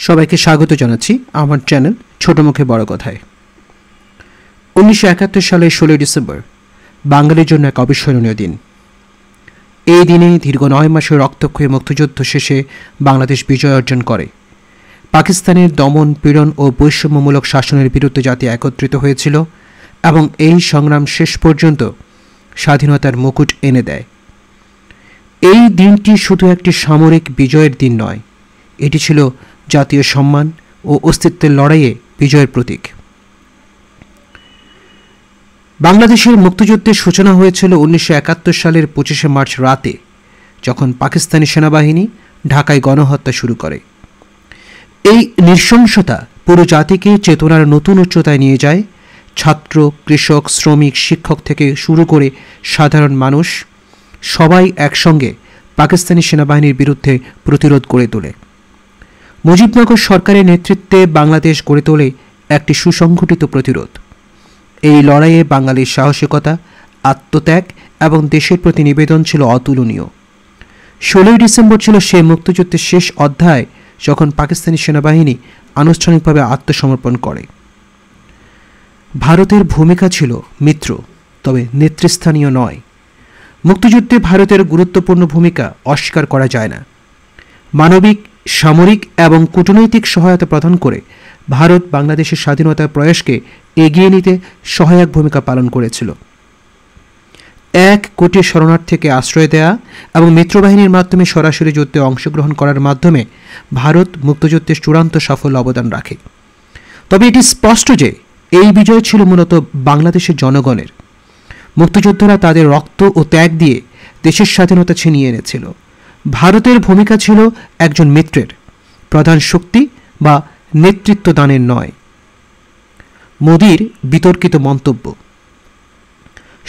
সবাইকে স্বাগত জানাচ্ছি আমার চ্যানেল ছোট মুখে বড় কথায়। 1971 সালের 16 ডিসেম্বর বাঙালির জন্য এক অবিস্মরণীয় দিন। এই দিনে দীর্ঘ 9 মাসের রক্তক্ষয়ী মুক্তিযুদ্ধ শেষে বাংলাদেশ বিজয় অর্জন করে। পাকিস্তানের দমন পীড়ন ও বৈষম্যমূলক শাসনের বিরুদ্ধে জাতি একত্রিত হয়েছিল এবং এই সংগ্রাম শেষ পর্যন্ত স্বাধীনতার মুকুট এনে দেয়। এই দিনটি শুধু একটি সামরিক বিজয়ের দিন নয়, এটি ছিল জাতীয় সম্মান ও অস্তিত্বের লড়াইয়ে বিজয়ের প্রতীক। বাংলাদেশের মুক্তিযুদ্ধের সূচনা হয়েছিল 1971 সালের 25শে মার্চ রাতে, যখন পাকিস্তানি সেনাবাহিনী ঢাকায় গণহত্যা শুরু করে। এই নৃশংসতা পুরো জাতিকে চেতনার নতুন উচ্চতায় নিয়ে যায়। ছাত্র, কৃষক, শ্রমিক, শিক্ষক থেকে শুরু করে সাধারণ মানুষ সবাই একসঙ্গে পাকিস্তানি সেনাবাহিনীর বিরুদ্ধে প্রতিরোধ গড়ে তোলে। মুজিবনগর সরকারের নেতৃত্বে বাংলাদেশ গড়ে তোলে একটি সুসংগঠিত প্রতিরোধ। এই লড়াইয়ে বাঙালির সাহসিকতা, আত্মত্যাগ এবং দেশের প্রতি নিবেদন ছিল অতুলনীয়। 16 ডিসেম্বর ছিল সেই মুক্তিযুদ্ধের শেষ অধ্যায়, যখন পাকিস্তানি সেনাবাহিনী আনুষ্ঠানিকভাবে আত্মসমর্পণ করে। ভারতের ভূমিকা ছিল মিত্র, তবে নেতৃস্থানীয় নয়। মুক্তিযুদ্ধে ভারতের গুরুত্বপূর্ণ ভূমিকা অস্বীকার করা যায় না। মানবিক, সামরিক এবং কূটনৈতিক সহায়তা প্রদান করে ভারত বাংলাদেশের স্বাধীনতার প্রয়াসকে এগিয়ে নিতে সহায়ক ভূমিকা পালন করেছিল। 1 কোটি শরণার্থীকে আশ্রয় দেয়া এবং মিত্রবাহিনীর মাধ্যমে সরাসরি যুদ্ধে অংশগ্রহণ করার মাধ্যমে ভারত মুক্তিযুদ্ধের চূড়ান্ত সাফল্য অবদান রাখে। তবে এটি স্পষ্ট যে এই বিজয় ছিল মূলত বাংলাদেশের জনগণের। মুক্তিযোদ্ধারা তাদের রক্ত ও ত্যাগ দিয়ে দেশের স্বাধীনতা ছিনিয়ে এনেছিল। ভারতের ভূমিকা ছিল একজন মিত্রের, প্রধান শক্তি বা নেতৃত্ব দানের নয়। মোদির বিতর্কিত মন্তব্য।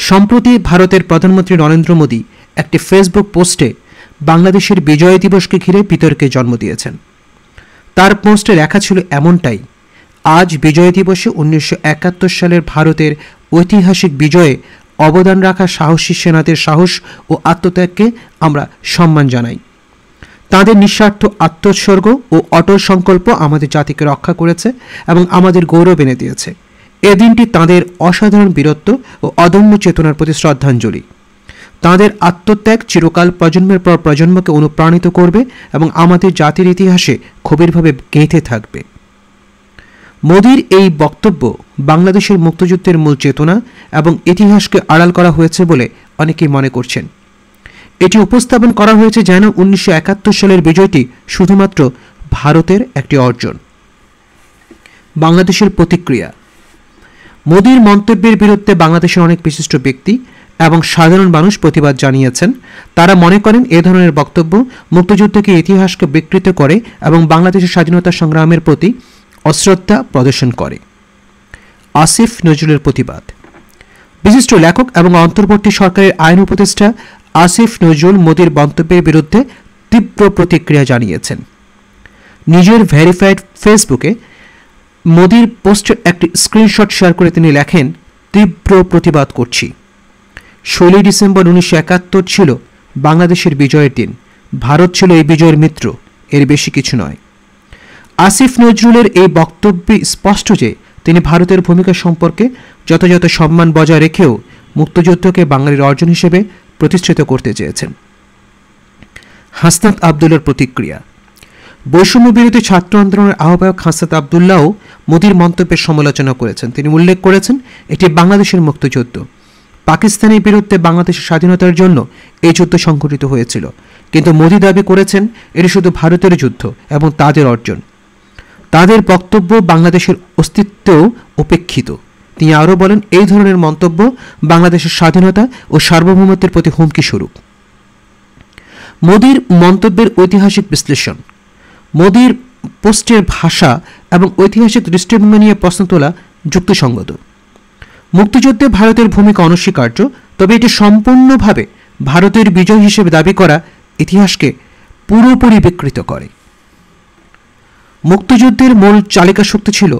সম্প্রতি ভারতের প্রধানমন্ত্রী নরেন্দ্র মোদী একটি ফেসবুক পোস্টে বাংলাদেশের বিজয় দিবসকে ঘিরে বিতর্কে জন্ম দিয়েছেন। তার পোস্টে লেখা ছিল এমনটাই: আজ বিজয় দিবসে 1971 সালের ভারতের ঐতিহাসিক বিজয়ে অবদান রাখা সাহসী সেনাদের সাহস ও আত্মত্যাগকে আমরা সম্মান জানাই। তাদের নিঃস্বার্থ আত্মোৎসর্গ ও অটল সংকল্প আমাদের জাতিকে রক্ষা করেছে এবং আমাদের গৌরব এনে দিয়েছে। এ দিনটি তাঁদের অসাধারণ বীরত্ব ও অদম্য চেতনার প্রতি শ্রদ্ধাঞ্জলি। তাঁদের আত্মত্যাগ চিরকাল প্রজন্মের পর প্রজন্মকে অনুপ্রাণিত করবে এবং আমাদের জাতির ইতিহাসে গভীরভাবে গেঁথে থাকবে। মোদির এই বক্তব্য বাংলাদেশের মুক্তিযুদ্ধের মূল চেতনা এবং ইতিহাসকে আড়াল করা হয়েছে বলে অনেকেই মনে করছেন। এটি উপস্থাপন করা হয়েছে যেন 1971 সালের বিজয়টি শুধুমাত্র ভারতের একটি অর্জন। বাংলাদেশের প্রতিক্রিয়া। মোদির মন্তব্যের বিরুদ্ধে বাংলাদেশের অনেক বিশিষ্ট ব্যক্তি এবং সাধারণ মানুষ প্রতিবাদ জানিয়েছেন। তারা মনে করেন এ ধরনের বক্তব্য মুক্তিযুদ্ধকে ইতিহাসকে বিকৃত করে এবং বাংলাদেশের স্বাধীনতা সংগ্রামের প্রতি অশ্রদ্ধা প্রদর্শন করে। আসিফ নজরুলের প্রতিবাদ। বিশিষ্ট লেখক এবং অন্তর্বর্তী সরকারের আইন উপদেষ্টা আসিফ নজরুল মোদির মন্তব্যের বিরুদ্ধে তীব্র প্রতিক্রিয়া জানিয়েছেন। নিজের ভেরিফাইড ফেসবুকে মোদির পোস্টের একটি স্ক্রিনশট শেয়ার করে তিনি লেখেন, তীব্র প্রতিবাদ করছি। 16 ডিসেম্বর 1971 ছিল বাংলাদেশের বিজয়ের দিন। ভারত ছিল এই বিজয়ের মিত্র, এর বেশি কিছু নয়। আসিফ নজরুলের এই বক্তব্যে স্পষ্ট যে তিনি ভারতের ভূমিকা সম্পর্কে যথাযথ সম্মান বজায় রেখেও মুক্তিযুদ্ধকে বাঙালির অর্জন হিসেবে প্রতিষ্ঠিত করতে চেয়েছেন। হাসনাত আবদুল্লাহর প্রতিক্রিয়া। বৈষম্য বিরোধী ছাত্র আন্দোলনের আহ্বায়ক হাসনাত আবদুল্লাহও মোদির মন্তব্যের সমালোচনা করেছেন। তিনি উল্লেখ করেছেন, এটি বাংলাদেশের মুক্তিযুদ্ধ। পাকিস্তানের বিরুদ্ধে বাংলাদেশের স্বাধীনতার জন্য এই যুদ্ধ সংঘটিত হয়েছিল, কিন্তু মোদি দাবি করেছেন এটি শুধু ভারতের যুদ্ধ এবং তাদের অর্জন। তাদের বক্তব্য বাংলাদেশের অস্তিত্বেও উপেক্ষিত। তিনি আরও বলেন, এই ধরনের মন্তব্য বাংলাদেশের স্বাধীনতা ও সার্বভৌমত্বের প্রতি হুমকি স্বরূপ। মোদির মন্তব্যের ঐতিহাসিক বিশ্লেষণ। মোদির পোস্টের ভাষা এবং ঐতিহাসিক দৃষ্টিভঙ্গি নিয়ে প্রশ্ন তোলা যুক্তিসঙ্গত। মুক্তিযুদ্ধে ভারতের ভূমিকা অনস্বীকার্য, তবে এটি সম্পূর্ণভাবে ভারতের বিজয় হিসেবে দাবি করা ইতিহাসকে পুরোপুরি বিকৃত করে। মুক্তিযুদ্ধের মূল চালিকা শক্তি ছিল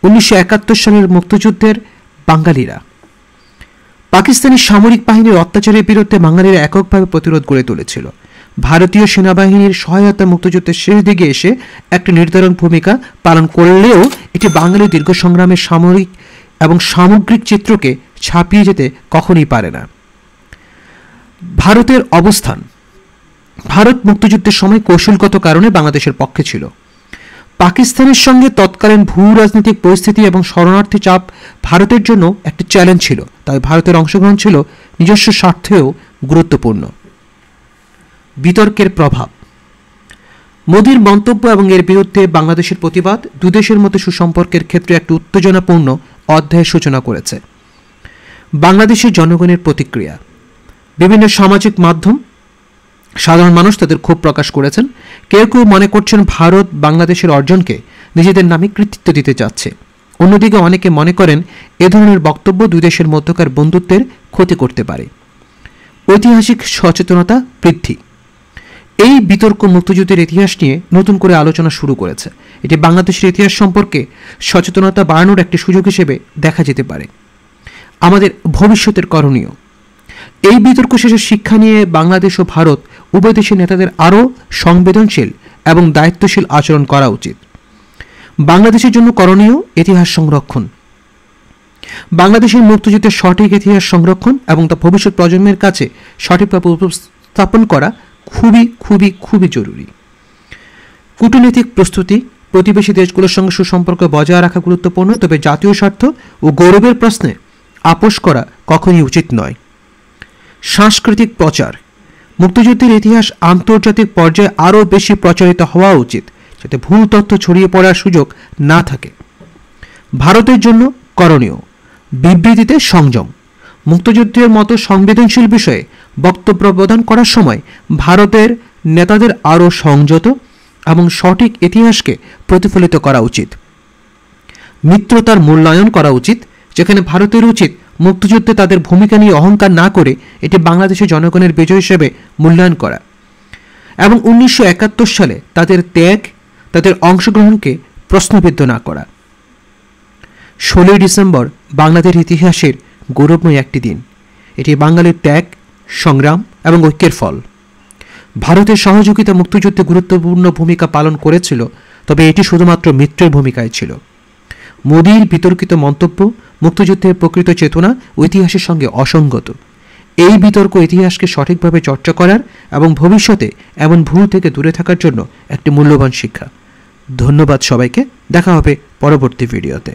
1971 সালের মুক্তিযুদ্ধের বাঙালিরা। পাকিস্তানি সামরিক বাহিনীর অত্যাচারের বিরুদ্ধে বাঙালিরা এককভাবে প্রতিরোধ গড়ে তুলেছিল। ভারতীয় সেনাবাহিনীর সহায়তা মুক্তিযুদ্ধের শেষ দিকে এসে একটা নির্ধারণ ভূমিকা পালন করলেও এটি বাঙালি দীর্ঘ সংগ্রামের সামরিক এবং সামগ্রিক চিত্রকে ছাপিয়ে যেতে কখনোই পারে না। ভারতের অবস্থান। ভারত মুক্তিযুদ্ধের সময় কৌশলগত কারণে বাংলাদেশের পক্ষে ছিল। পাকিস্তানের সঙ্গে তৎকালীন ভূ রাজনৈতিক পরিস্থিতি এবং শরণার্থী চাপ ভারতের জন্য একটি চ্যালেঞ্জ ছিল, তাই ভারতের অংশগ্রহণ ছিল নিজস্ব স্বার্থেও গুরুত্বপূর্ণ। বিতর্কের প্রভাব। মোদির মন্তব্য এবং এর বিরুদ্ধে বাংলাদেশের প্রতিবাদ দুদেশের মধ্যে সুসম্পর্কের ক্ষেত্রে একটি উত্তেজনাপূর্ণ অধ্যায়ের সূচনা করেছে। বাংলাদেশের জনগণের প্রতিক্রিয়া। বিভিন্ন সামাজিক মাধ্যম সাধারণ মানুষ তাদের ক্ষোভ প্রকাশ করেছেন। কেউ কেউ মনে করছেন ভারত বাংলাদেশের অর্জনকে নিজেদের নামে কৃতিত্ব দিতে চাচ্ছে। অন্যদিকে অনেকে মনে করেন এ ধরনের বক্তব্য দুই দেশের মধ্যকার বন্ধুত্বের ক্ষতি করতে পারে। ঐতিহাসিক সচেতনতা বৃদ্ধি। এই বিতর্ক মুক্তিযুদ্ধের ইতিহাস নিয়ে নতুন করে আলোচনা শুরু করেছে। এটি বাংলাদেশের ইতিহাস সম্পর্কে সচেতনতা বাড়ানোর একটি সুযোগ হিসেবে দেখা যেতে পারে। আমাদের ভবিষ্যতের করণীয়। এই বিতর্ক শেষে শিক্ষা নিয়ে বাংলাদেশ ও ভারত উভয় দেশের নেতাদের আরও সংবেদনশীল এবং দায়িত্বশীল আচরণ করা উচিত। বাংলাদেশের জন্য করণীয় ইতিহাস সংরক্ষণ। বাংলাদেশের মুক্তিযুদ্ধের সঠিক ইতিহাস সংরক্ষণ এবং তা ভবিষ্যৎ প্রজন্মের কাছে সঠিকভাবে উপস্থাপন করা খুবই খুবই খুবই জরুরি। কূটনৈতিক প্রস্তুতি। প্রতিবেশী দেশগুলোর সঙ্গে সুসম্পর্ক বজায় রাখা গুরুত্বপূর্ণ, তবে জাতীয় স্বার্থ ও গৌরবের প্রশ্নে আপোষ করা কখনই উচিত নয়। সাংস্কৃতিক প্রচার। মুক্তিযুদ্ধের ইতিহাস আন্তর্জাতিক পর্যায়ে আরও বেশি প্রচারিত হওয়া উচিত, যাতে ভুল তথ্য ছড়িয়ে পড়ার সুযোগ না থাকে। ভারতের জন্য করণীয়। বিবৃতিতে সংযম। মুক্তিযুদ্ধের মতো সংবেদনশীল বিষয়ে বক্তব্য প্রদান করার সময় ভারতের নেতাদের আরও সংযত এবং সঠিক ইতিহাসকে প্রতিফলিত করা উচিত। মিত্রতার মূল্যায়ন করা উচিত, যেখানে ভারতের উচিত মুক্তিযুদ্ধে তাদের ভূমিকা নিয়ে অহংকার না করে এটি বাংলাদেশের জনগণের বিজয় হিসেবে মূল্যায়ন করা এবং 1971 সালে তাদের ত্যাগ, তাদের অংশগ্রহণকে প্রশ্নবিদ্ধ না করা। 16ই ডিসেম্বর বাংলাদেশের ইতিহাসের গৌরবময় একটি দিন। এটি বাঙালির ত্যাগ, সংগ্রাম এবং ঐক্যের ফল। ভারতের সহযোগিতা মুক্তিযুদ্ধে গুরুত্বপূর্ণ ভূমিকা পালন করেছিল, তবে এটি শুধুমাত্র মিত্রের ভূমিকায় ছিল। মোদির বিতর্কিত মন্তব্য মুক্তিযুদ্ধের প্রকৃত চেতনা ও ইতিহাসের সঙ্গে অসঙ্গত। এই বিতর্ক ইতিহাসকে সঠিকভাবে চর্চা করার এবং ভবিষ্যতে এমন ভুল থেকে দূরে থাকার জন্য একটি মূল্যবান শিক্ষা। ধন্যবাদ সবাইকে। দেখা হবে পরবর্তী ভিডিওতে।